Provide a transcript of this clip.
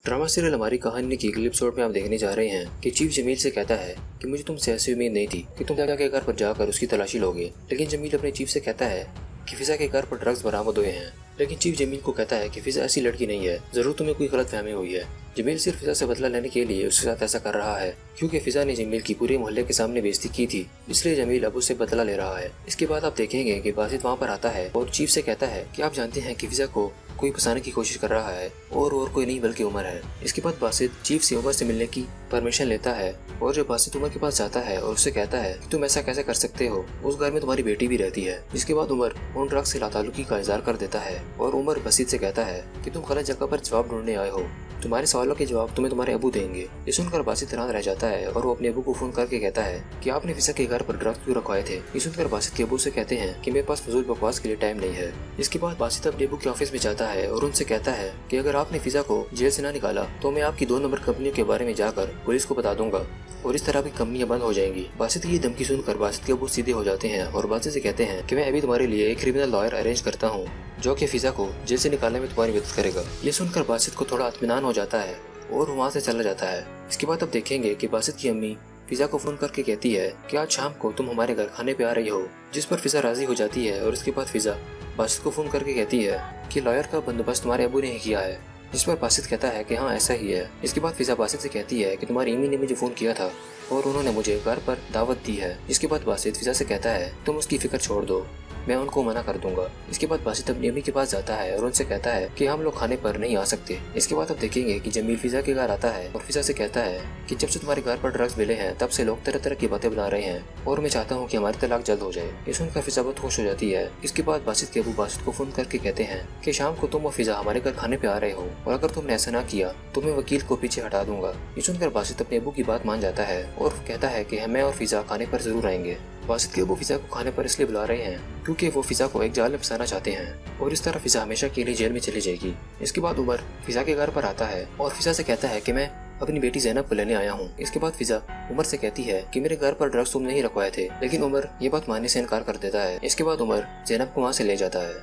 Drama serial हमारी कहानी की अगले एपिसोड में आप देखने जा रहे हैं कि चीफ जमील से कहता है कि मुझे तुमसे ऐसी उम्मीद नहीं थी कि तुम फिजा के घर पर जाकर उसकी तलाशी लोगे। लेकिन जमील अपने चीफ से कहता है कि फिजा के घर पर ड्रग्स बरामद हुए हैं। लेकिन चीफ जमील को कहता है कि फिजा ऐसी लड़की नहीं है, जरूर तुम्हें कोई गलतफहमी हुई है। जमील सिर्फ फिजा से बदला लेने के लिए उसके साथ ऐसा कर रहा है क्योंकि फिजा ने जमील की पूरे मोहल्ले के सामने बेइज्जती की थी, इसलिए जमील अब उससे बदला ले रहा है। इसके बाद आप देखेंगे कि बासित वहाँ पर आता है और चीफ से कहता है कि आप जानते हैं कि फिजा को कोई फंसाने की कोशिश कर रहा है और कोई नहीं बल्कि उमर है। इसके बाद बासित चीफ से उमर से मिलने की परमिशन लेता है और जब बासित उमर के पास जाता है और उससे कहता है कि तुम ऐसा कैसे कर सकते हो, उस घर में तुम्हारी बेटी भी रहती है। इसके बाद उमर उन ड्रग्स से लाताल्लुकी का इजहार कर देता है और उमर बासित से कहता है कि तुम गलत जगह पर जवाब ढूंढने आए हो, तुम्हारे सवालों के जवाब तुम्हें तुम्हारे अबू देंगे। ये सुनकर बासित हैरान रह जाता है और वो अपने अबू को फोन करके कहता है कि आपने फिजा के घर पर ड्रग्स क्यों रखवाए थे। ये सुनकर बासित के अबू से कहते हैं कि मेरे पास फजूल बकवास के लिए टाइम नहीं है। इसके बाद बासित अपने अबू के ऑफिस में जाता है और उनसे कहता है कि अगर आपने फिजा को जेल से ना निकाला तो मैं आपकी 2 नंबर कंपनियों के बारे में जाकर पुलिस को बता दूंगा और इस तरह की कंपनियां बंद हो जाएंगी। बासित की धमकी सुनकर बासित के अबू सीधे हो जाते हैं और बासित से कहते हैं कि मैं अभी तुम्हारे लिए एक क्रिमिनल लॉयर अरेंज करता हूँ जो कि फिजा को जेल से निकालने में तुम्हारी मदद करेगा। ये सुनकर बासित को थोड़ा इत्मीनान हो जाता है और वहाँ से चला जाता है। इसके बाद अब देखेंगे कि बासित की अम्मी फिजा को फोन करके कहती है कि आज शाम को तुम हमारे घर खाने पे आ रही हो, जिस पर फिजा राजी हो जाती है। और इसके बाद फिजा बासित को फोन करके कहती है कि लॉयर का बंदोबस्त तुम्हारे अबू ने ही किया है, जिस पर बासित कहता है कि हाँ ऐसा ही है। इसके बाद फिजा बासित से कहती है कि तुम्हारी अम्मी ने मुझे फोन किया था और उन्होंने मुझे घर पर दावत दी है। इसके बाद बासित फिजा से कहता है तुम उसकी फिक्र छोड़ दो, मैं उनको मना कर दूंगा। इसके बाद बासित अपनी अम्मी के पास जाता है और उनसे कहता है कि हम लोग खाने पर नहीं आ सकते। इसके बाद अब देखेंगे कि जमील फिजा के घर आता है और फिजा से कहता है कि जब से तुम्हारे घर पर ड्रग्स मिले हैं तब से लोग तरह तरह की बातें बना रहे हैं और मैं चाहता हूँ कि हमारी तलाक जल्द हो जाए। ये सुनकर फिजा बहुत खुश हो जाती है। इसके बाद बासित के अबू बासित को फोन करके कहते हैं कि शाम को तुम और फिजा हमारे घर खाने पे आ रहे हो और अगर तुमने ऐसा ना किया तो मैं वकील को पीछे हटा दूंगा। ये सुनकर बासित अपने अबू की बात मान जाता है और कहता है कि मैं और फिजा खाने पर जरूर आएंगे। बासित के अबू फिजा को खाने पर इसलिए बुला रहे हैं क्योंकि वो फिजा को एक जाल में फंसाना चाहते हैं और इस तरह फिजा हमेशा के लिए जेल में चली जाएगी। इसके बाद उमर फिजा के घर पर आता है और फिजा से कहता है कि मैं अपनी बेटी ज़ैनब को लेने आया हूँ। इसके बाद फिजा उमर से कहती है कि मेरे घर पर ड्रग्स तुम नहीं रखवाए थे, लेकिन उमर ये बात मानने से इनकार कर देता है। इसके बाद उमर ज़ैनब को वहाँ से ले जाता है।